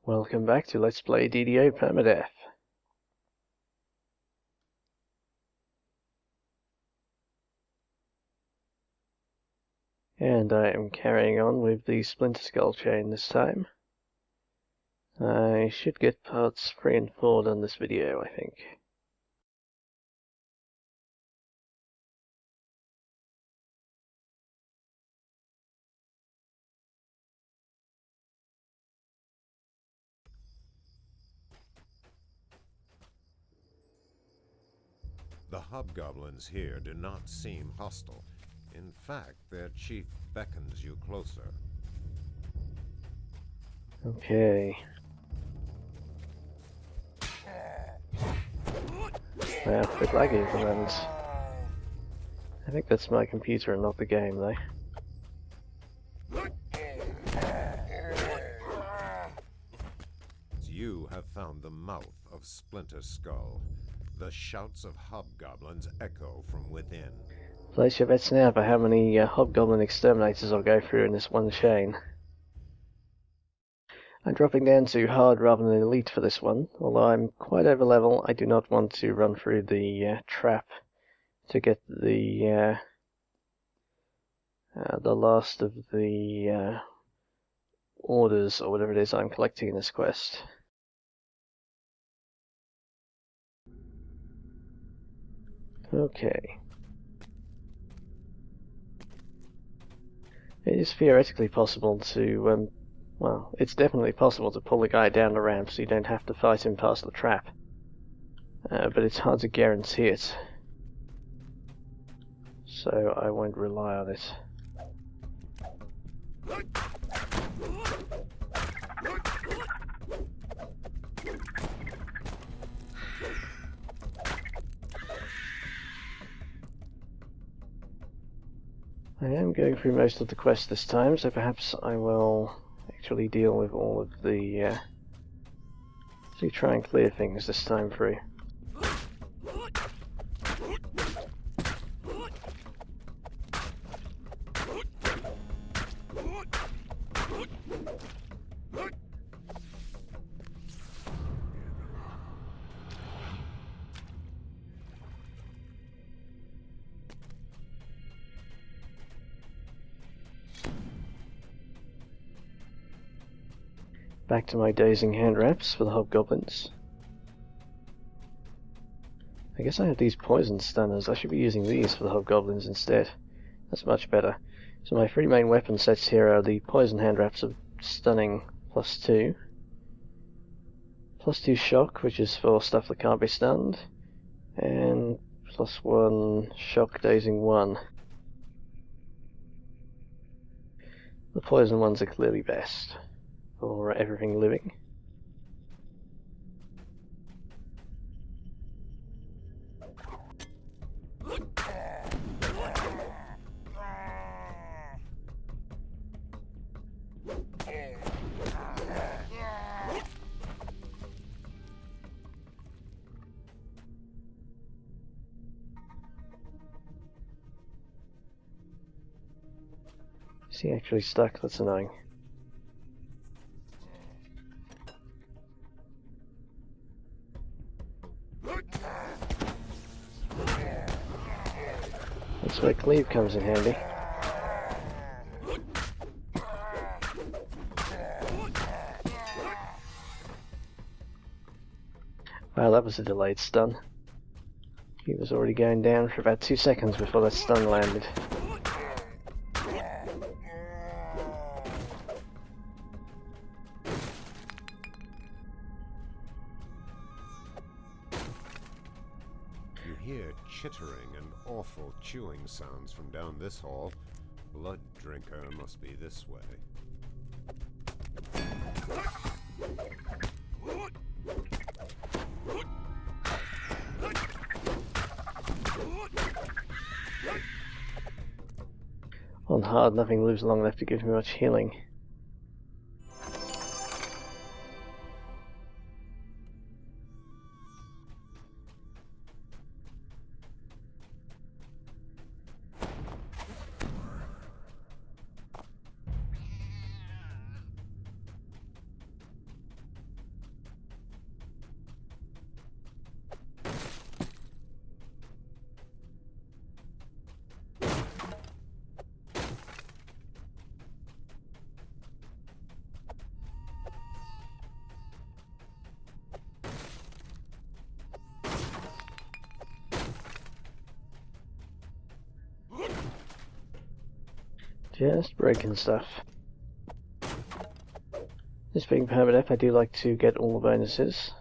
Welcome back to Let's Play DDO Permadeath. And I am carrying on with the Splinterskull chain this time. I should get parts 3 and 4 done this video, I think. The hobgoblins here do not seem hostile. In fact, their chief beckons you closer. Okay. Well, a bit laggy at the moment. I think that's my computer and not the game, though. You have found the mouth of Splinterskull. The shouts of hobgoblins echo from within. Place your bets now for how many hobgoblin exterminators I'll go through in this one chain. I'm dropping down to hard rather than elite for this one. Although I'm quite over level, I do not want to run through the trap to get the last of the orders or whatever it is I'm collecting in this quest. Okay. It is theoretically possible to, well, it's definitely possible to pull the guy down the ramp so you don't have to fight him past the trap. But it's hard to guarantee it. So I won't rely on it. I am going through most of the quest this time, so perhaps I will actually deal with all of the to try and clear things this time through. Back to my dazing hand wraps for the hobgoblins. I guess I have these poison stunners. I should be using these for the hobgoblins instead. That's much better. So my 3 main weapon sets here are the poison hand wraps of stunning +2. +2 shock, which is for stuff that can't be stunned. And +1 shock dazing 1. The poison ones are clearly best for everything living. Is he actually stuck? That's annoying. That's where cleave comes in handy. Wow, that was a delayed stun. He was already going down for about 2 seconds before that stun landed. You hear chittering and awful chewing sounds from down this hall. Blood drinker must be this way. On hard, nothing lives long enough to give me much healing. Just breaking stuff. This being Permadeath, I do like to get all the bonuses.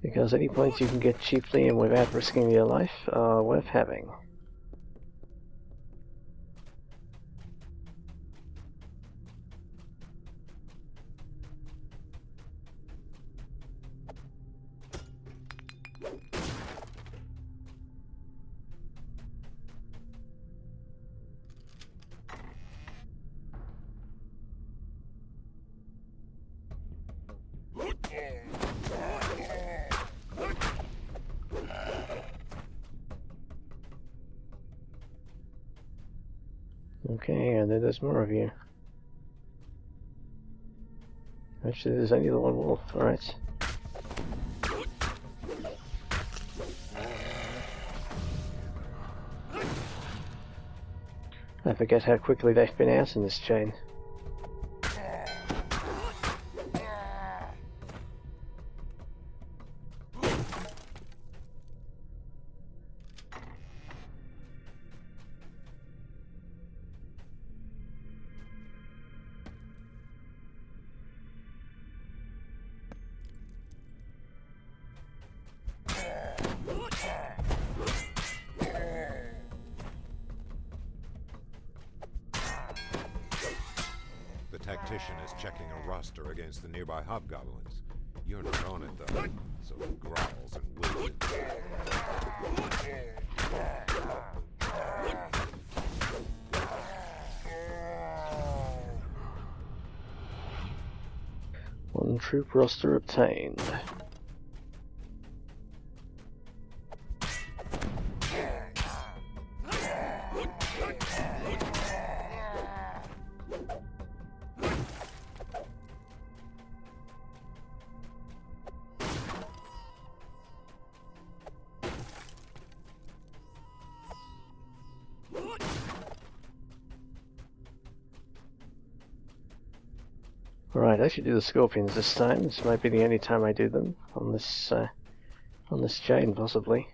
Because any points you can get cheaply and without risking your life are worth having. Okay, and then there's more of you. Actually, there's only the one wolf, alright. I forget how quickly they've been out in this chain. Tactician is checking a roster against the nearby hobgoblins. You're not on it, though, so he growls and whistles. One troop roster obtained. Right, I should do the scorpions this time. This might be the only time I do them on this chain, possibly.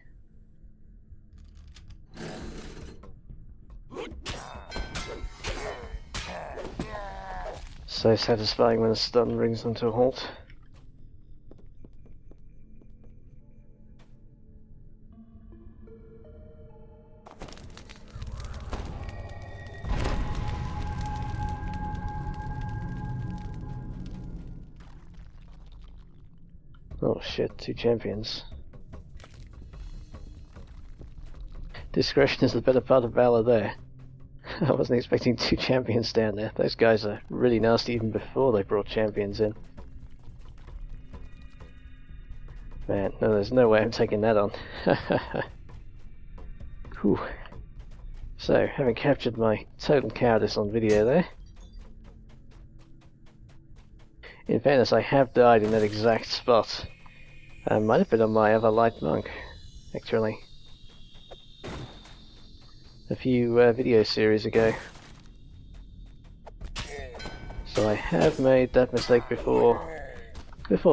So satisfying when a stun brings them to a halt. Oh shit, 2 champions. Discretion is the better part of valor there. I wasn't expecting 2 champions down there. Those guys are really nasty even before they brought champions in. Man, no, there's no way I'm taking that on. Whew. So, having captured my total cowardice on video there. In fairness, I have died in that exact spot. Might have been on my other light monk, actually. A few video series ago. So I have made that mistake before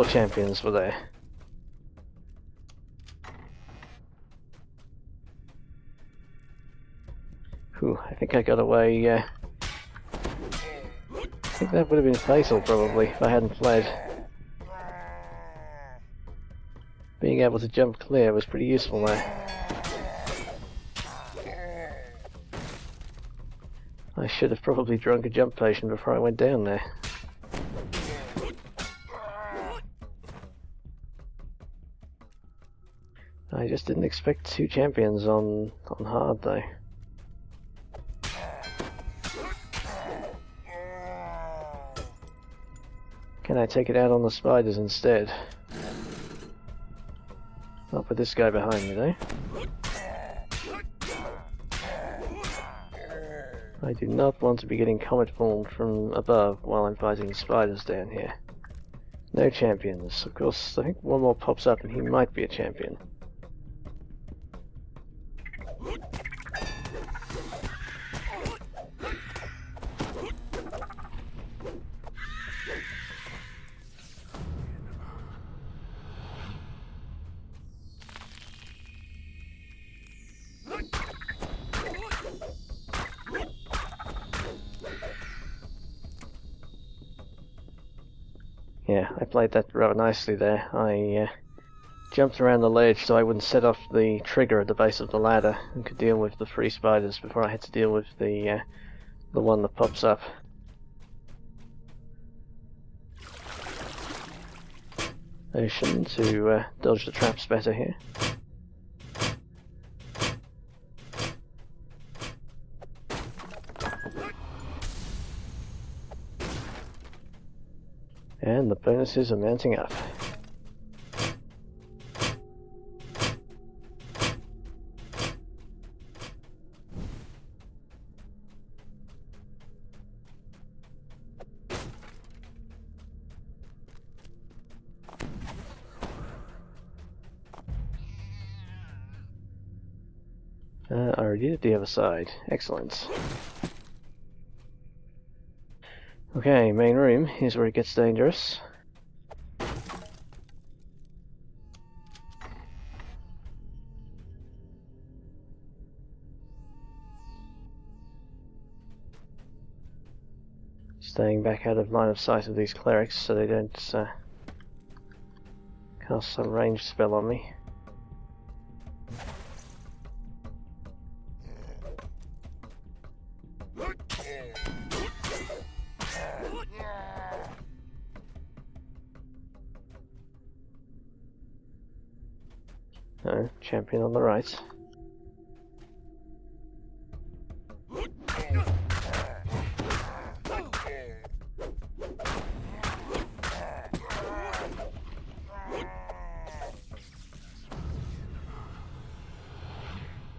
champions were there. Whew, I think I got away, I think that would have been fatal probably if I hadn't fled. Being able to jump clear was pretty useful there. I should have probably drunk a jump potion before I went down there. I just didn't expect 2 champions on hard though. Can I take it out on the spiders instead? Not with this guy behind me though. I do not want to be getting comet formed from above while I'm fighting spiders down here. No champions. Of course, I think one more pops up and he might be a champion. Yeah, I played that rather nicely there. I jumped around the ledge so I wouldn't set off the trigger at the base of the ladder and could deal with the free spiders before I had to deal with the one that pops up. Ocean to dodge the traps better here. And the bonuses are mounting up. I already did the other side. Excellent. Okay, main room. Here's where it gets dangerous. Staying back out of line of sight of these clerics so they don't cast some ranged spell on me. No, champion on the right.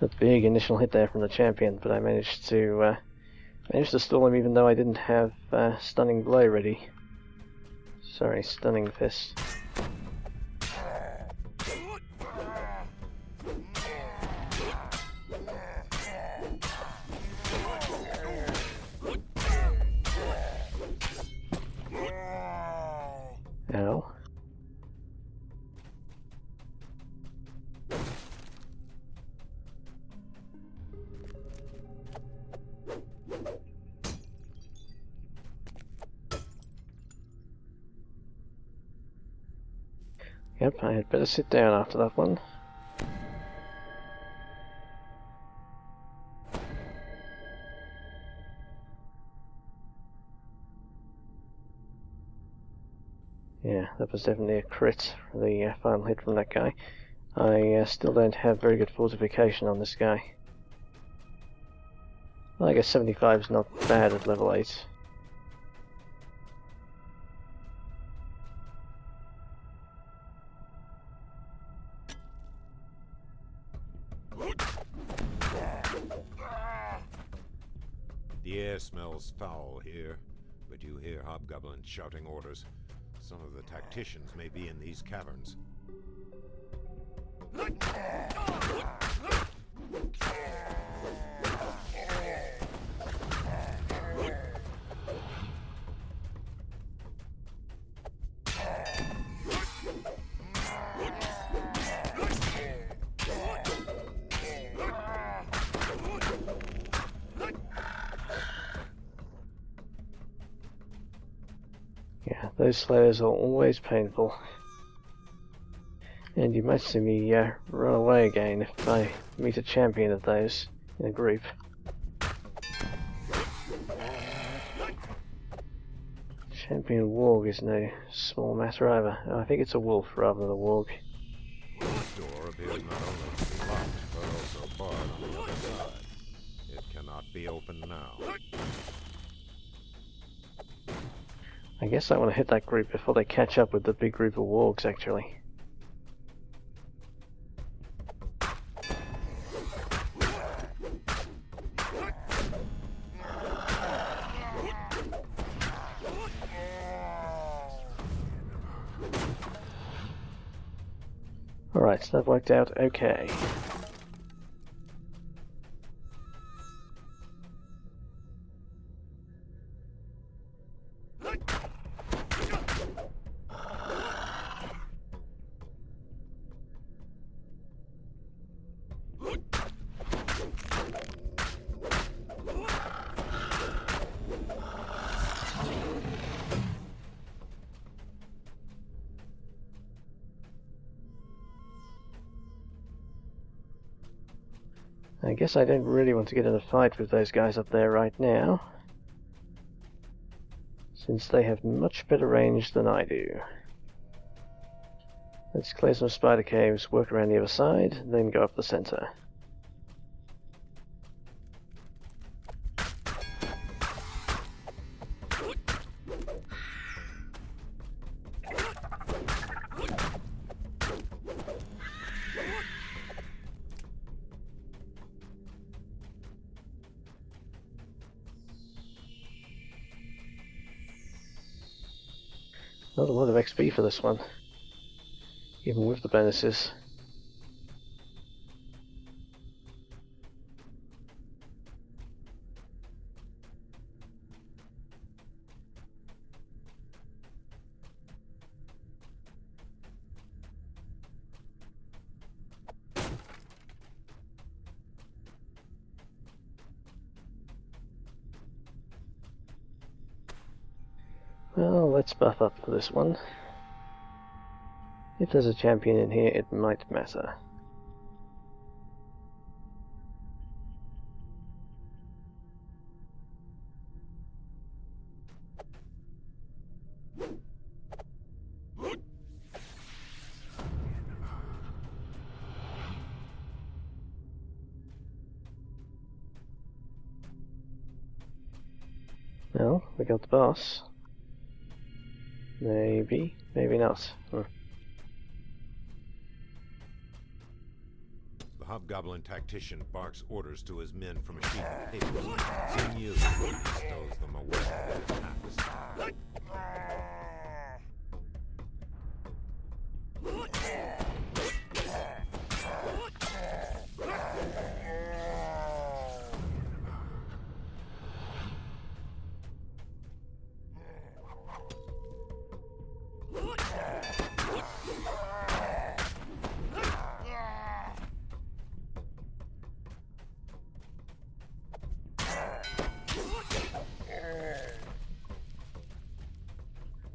A big initial hit there from the champion, but I managed to stall him even though I didn't have stunning blow ready. Sorry, stunning fist. Ow. Yep, I had better sit down after that one. Yeah, that was definitely a crit for the final hit from that guy. I still don't have very good fortification on this guy. Well, I guess 75 is not bad at level 8. The air smells foul here, but you hear hobgoblins shouting orders. Some of the tacticians may be in these caverns. Yeah, those slayers are always painful. And you might see me run away again if I meet a champion of those in a group. Champion warg is no small matter either. I think it's a wolf rather than a warg. This door appears not only to be locked, but also barred on the other side. It cannot be opened now. I guess I want to hit that group before they catch up with the big group of wargs, actually. Alright, so that worked out okay. I guess I don't really want to get in a fight with those guys up there right now, since they have much better range than I do. Let's clear some spider caves, work around the other side, then go up the center. Not a lot of XP for this one, even with the bonuses. Well, let's buff up for this one. If there's a champion in here, it might matter. Well, we got the boss. Maybe, maybe not. The hobgoblin tactician barks orders to his men from a sheet of paper. Seeing you, bestows them away attacks.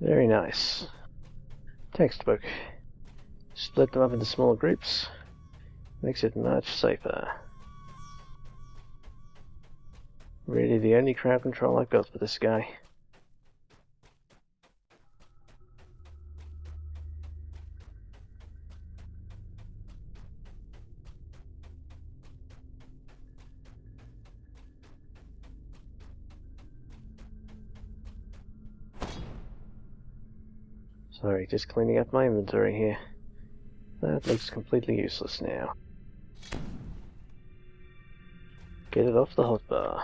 Very nice. Textbook. Split them up into small groups. Makes it much safer. Really the only crowd control I've got for this guy. Sorry, just cleaning up my inventory here. That looks completely useless now. Get it off the hotbar.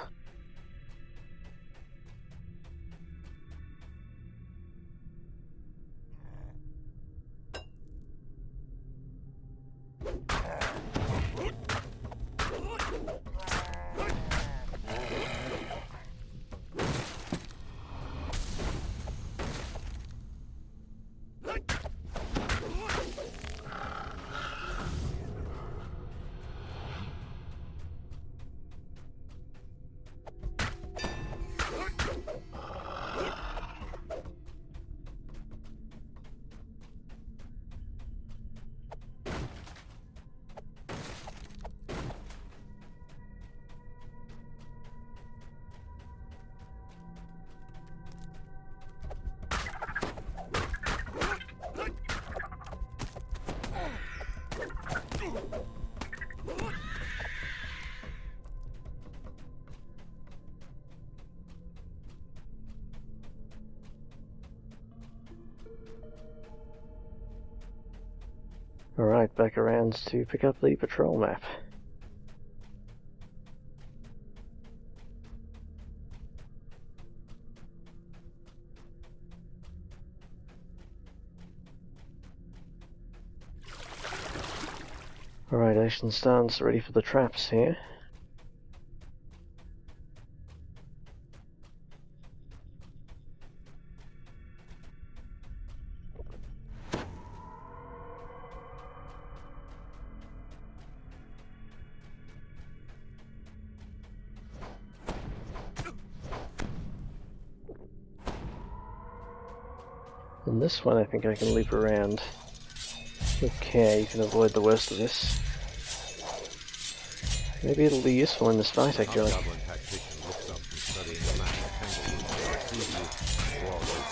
Alright, back around to pick up the patrol map. Alright, Ocean Star's ready for the traps here. And this one I think I can loop around. Okay, you can avoid the worst of this. Maybe it'll be useful in this fight actually. Hobgoblin tactician looks up from studying the map of Tanglewood and sees you draw those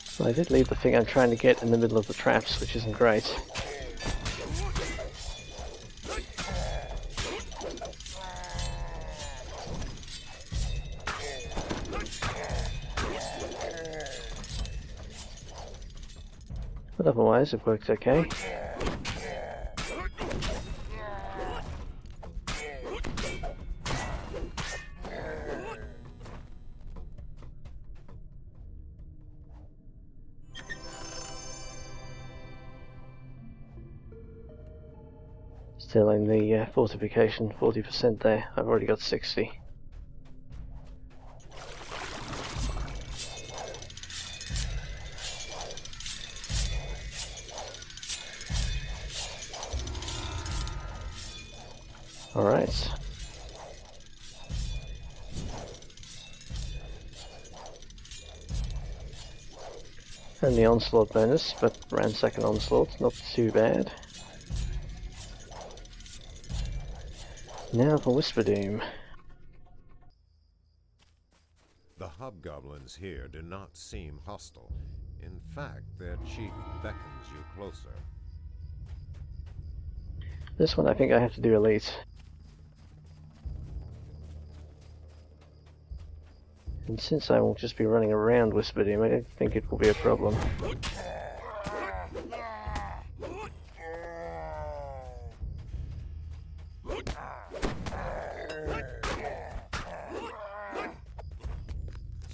swords. Well, I did leave the thing I'm trying to get in the middle of the traps, which isn't great. But otherwise, it worked okay. Still in the fortification, 40% there. I've already got 60. Alright. And the onslaught bonus, but ransack and onslaught, not too bad. Now for Whisperdoom. The hobgoblins here do not seem hostile. In fact, their chief beckons you closer. This one I think I have to do elite. And since I will just be running around Whisperdoom, I don't think it will be a problem.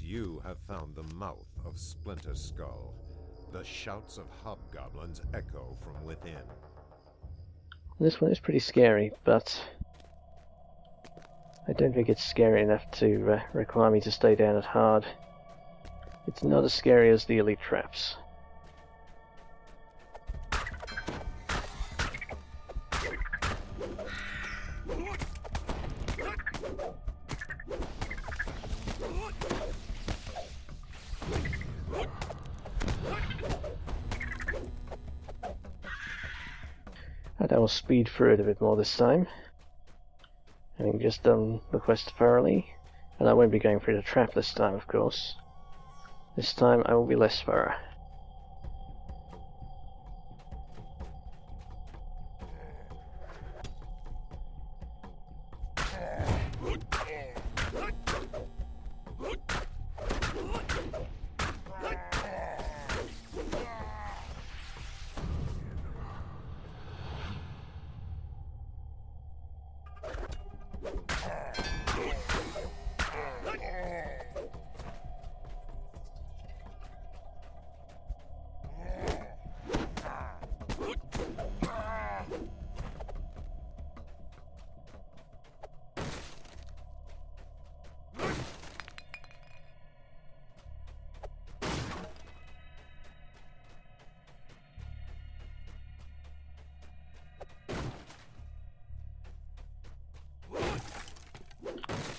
You have found the mouth of Splinterskull. The shouts of hobgoblins echo from within. This one is pretty scary, but I don't think it's scary enough to require me to stay down at hard. It's not as scary as the elite traps. And I will speed through it a bit more this time. Having just done the quest thoroughly, and I won't be going through the trap this time, of course. This time I will be less thorough.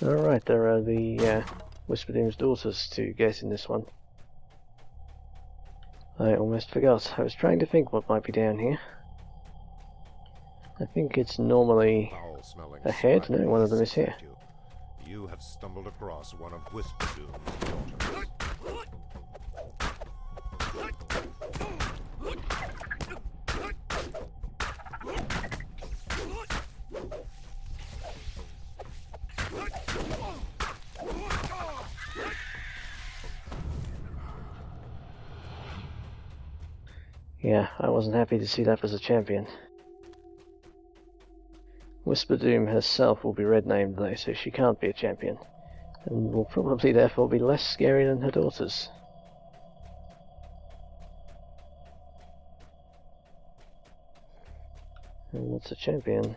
Alright, there are the Whisperdoom's daughters to get in this one. I almost forgot. I was trying to think what might be down here. I think it's normally ahead. No, one of them is here. You have stumbled across one of Whisperdoom's daughters. Yeah, I wasn't happy to see that as a champion. Whisperdoom herself will be red named though, so she can't be a champion. and will probably therefore be less scary than her daughters. And that's a champion.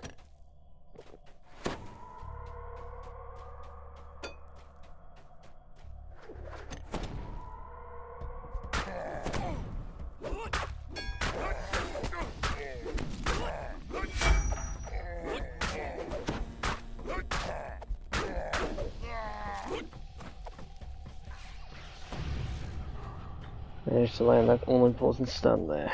Managed to land that all-important stun there.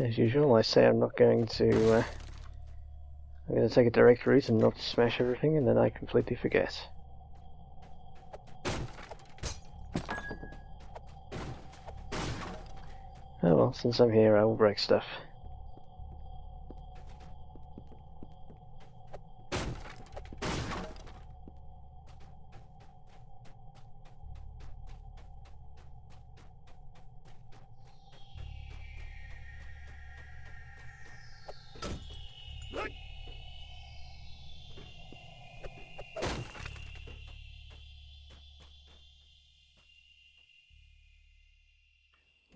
As usual, I say I'm not going to, I'm going to take a direct route and not smash everything, and then I completely forget. Oh well, since I'm here, I will break stuff.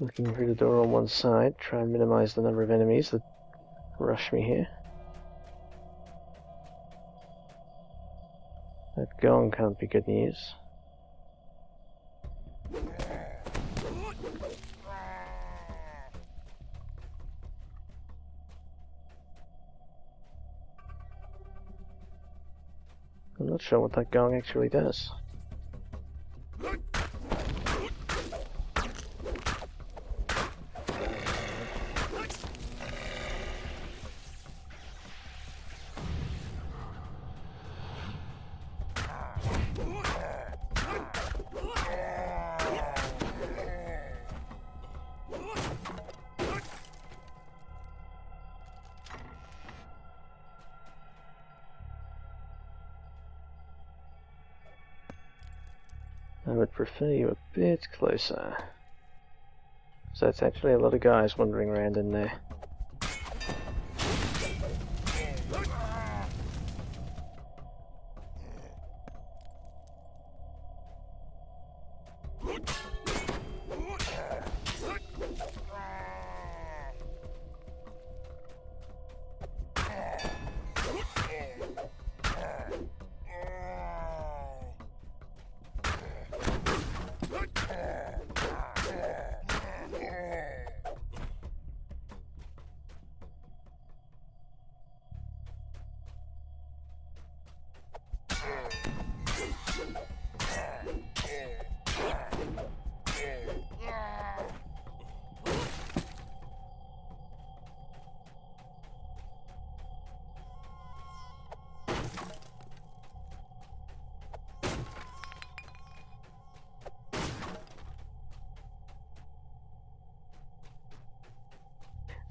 Looking through the door on one side, try and minimize the number of enemies that rush me here. That gong can't be good news. I'm not sure what that gong actually does. I would prefer you a bit closer. So it's actually a lot of guys wandering around in there.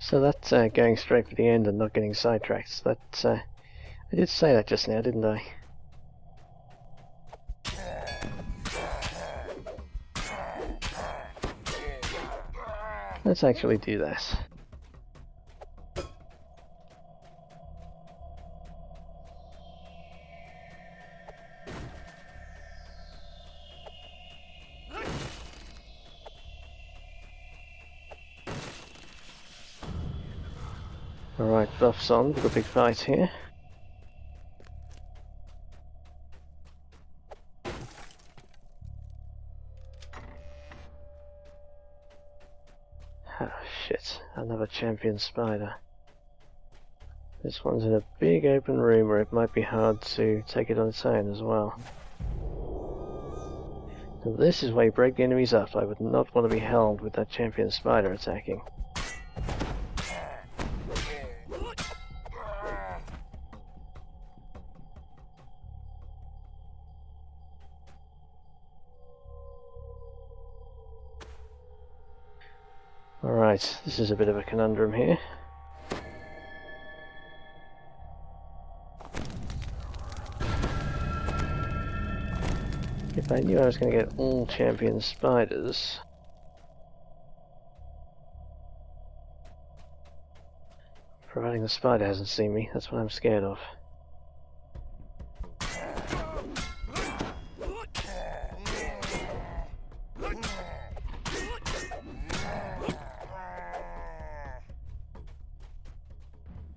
So that's going straight for the end and not getting sidetracked. That I did say that just now, didn't I? Let's actually do that. Alright, buffs on for the big fight here. Oh shit, another champion spider. This one's in a big open room where it might be hard to take it on its own as well. So this is where you break the enemies up. I would not want to be held with that champion spider attacking. Alright, this is a bit of a conundrum here. If I knew I was going to get all champion spiders, providing the spider hasn't seen me, that's what I'm scared of.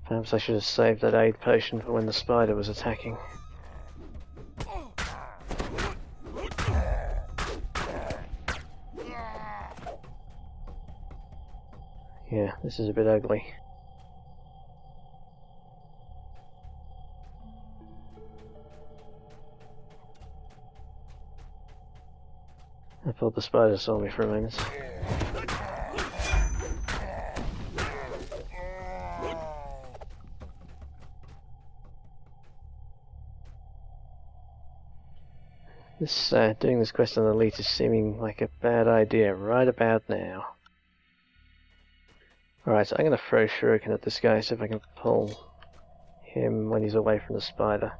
Perhaps I should have saved that aid potion for when the spider was attacking. Yeah, this is a bit ugly. I thought the spider saw me for a moment. Doing this quest on Elite is seeming like a bad idea right about now. Alright, so I'm going to throw Shuriken at this guy, see if I can pull him when he's away from the spider.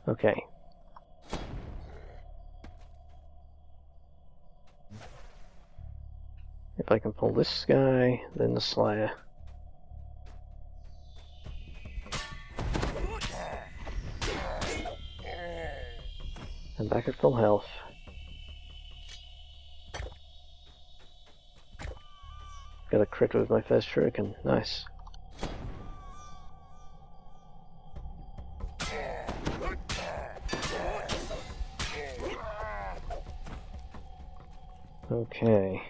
Okay. If I can pull this guy, then the Slayer. And back at full health. Got a crit with my first Shuriken. Nice. Okay.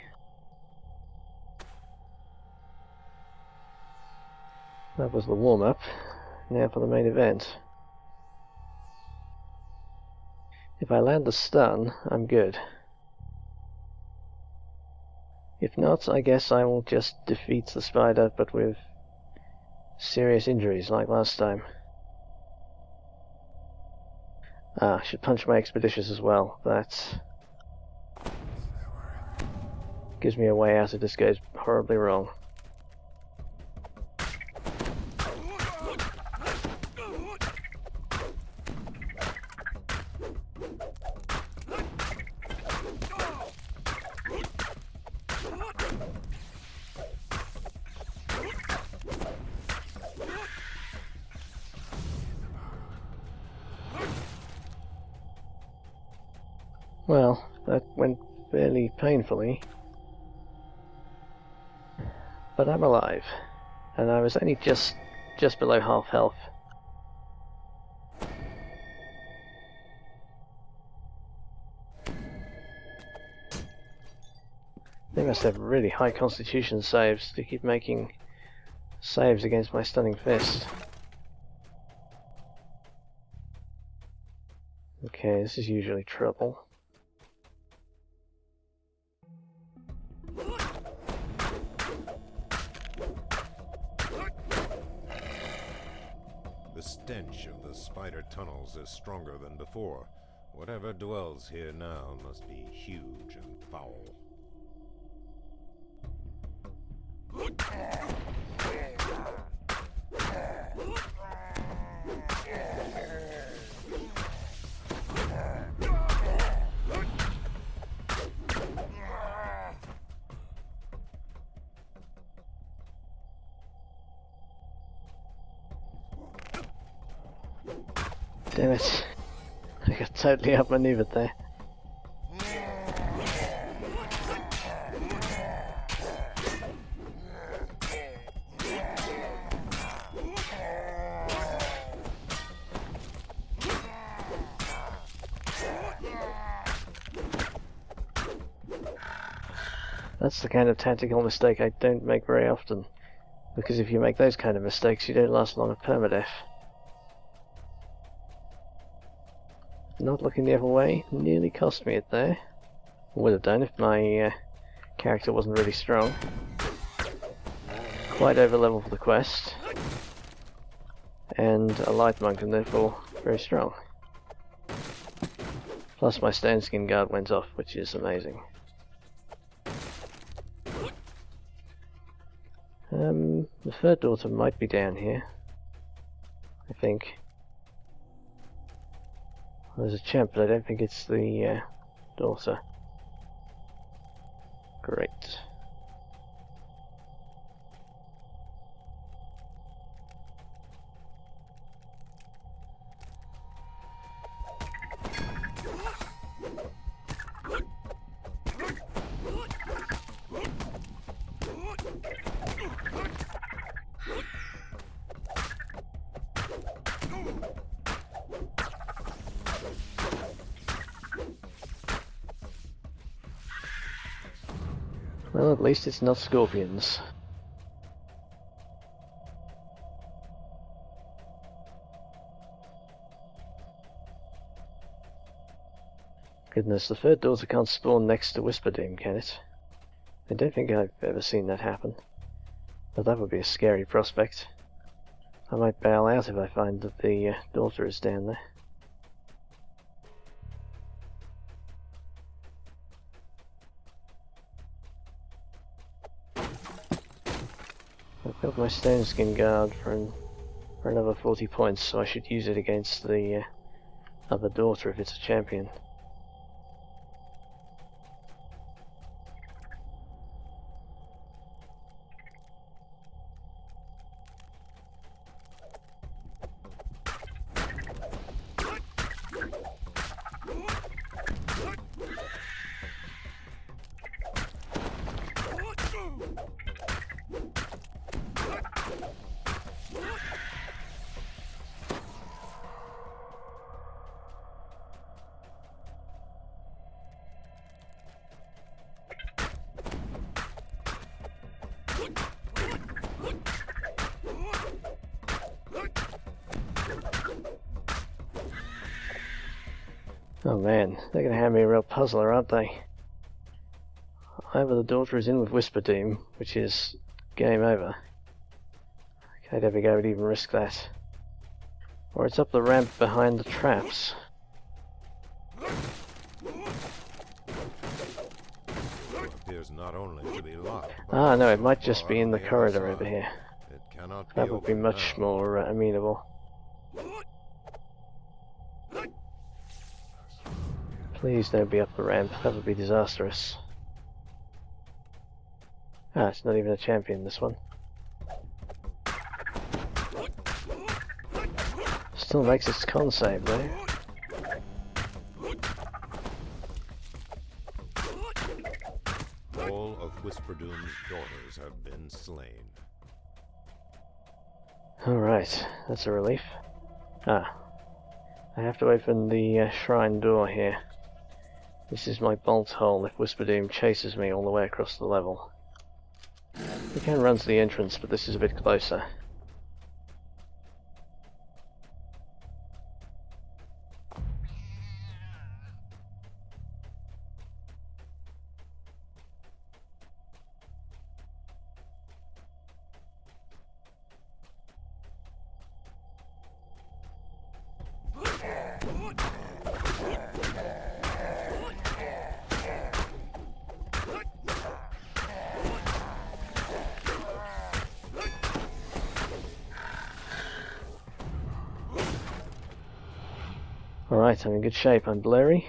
That was the warm-up. Now for the main event. If I land the stun, I'm good. If not, I guess I will just defeat the spider, but with serious injuries like last time. I should punch my Expeditious as well. That gives me a way out if this goes horribly wrong. Well, that went fairly painfully. But I'm alive. And I was only just below half health. They must have really high constitution saves to keep making saves against my stunning fist. Okay, this is usually trouble. The stench of the spider tunnels is stronger than before. Whatever dwells here now must be huge and foul. Damn it. I got totally outmaneuvered there. That's the kind of tactical mistake I don't make very often, because if you make those kind of mistakes you don't last long at permadeath. Not looking the other way, nearly cost me it there. Would have done if my character wasn't really strong. Quite over level for the quest, and a light monk and therefore very strong. Plus my stone skin guard went off, which is amazing. The third daughter might be down here, I think. There's a champ, but I don't think it's the daughter. Great. Well, at least it's not scorpions. Goodness, the third daughter can't spawn next to Whisperdoom, can it? I don't think I've ever seen that happen. But that would be a scary prospect. I might bail out if I find that the daughter is down there. I've got my stone skin guard for another 40 points, so I should use it against the other daughter if it's a champion. Oh man, they're going to have me a real puzzler, aren't they? Either the daughter is in with Whisperdoom, which is game over. I don't think I would even risk that. Or it's up the ramp behind the traps. Appears not only to be locked, Ah no, it might just be in the corridor over here. It cannot That would be much more amenable. Please don't be up the ramp, that would be disastrous. Ah, it's not even a champion, this one. Still makes its con save though. All of Whisperdoom's daughters have been slain. Alright, that's a relief. Ah, I have to open the shrine door here. This is my bolt hole if Whisperdoom chases me all the way across the level. We can run to the entrance, but this is a bit closer. Alright, I'm in good shape. I'm blurry.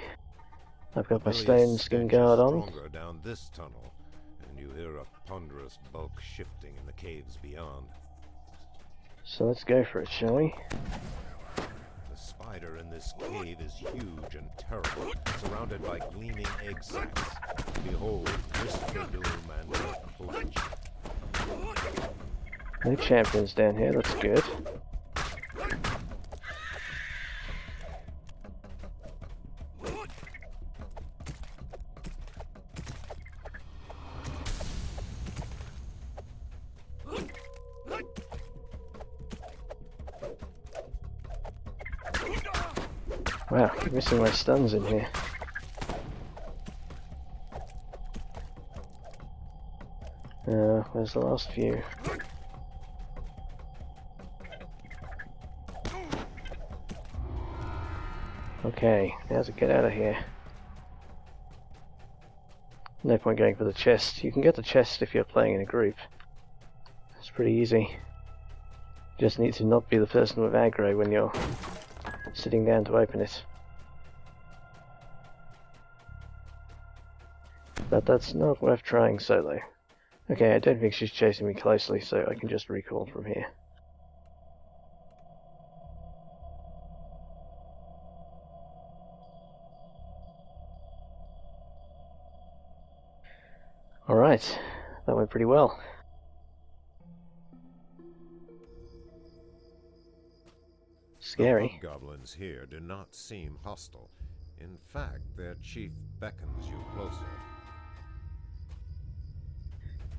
I've got my stone skin guard on. Stronger down this tunnel, and you hear a ponderous bulk shifting in the caves beyond. So let's go for it, shall we? The spider in this cave is huge and terrible, surrounded by gleaming egg sacs. Behold, Whisperdoom and Yarkuch. No champions down here, that's good. Wow, keep missing my stuns in here. Where's the last few? Okay, now to get out of here. No point going for the chest. You can get the chest if you're playing in a group. It's pretty easy. You just need to not be the person with aggro when you're sitting down to open it. But that's not worth trying solo. Okay, I don't think she's chasing me closely, so I can just recall from here. Alright, that went pretty well. Scary. The hobgoblins here do not seem hostile. In fact, their chief beckons you closer.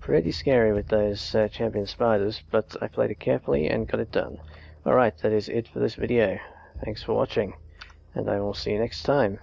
Pretty scary with those champion spiders, but I played it carefully and got it done. Alright, that is it for this video. Thanks for watching, and I will see you next time.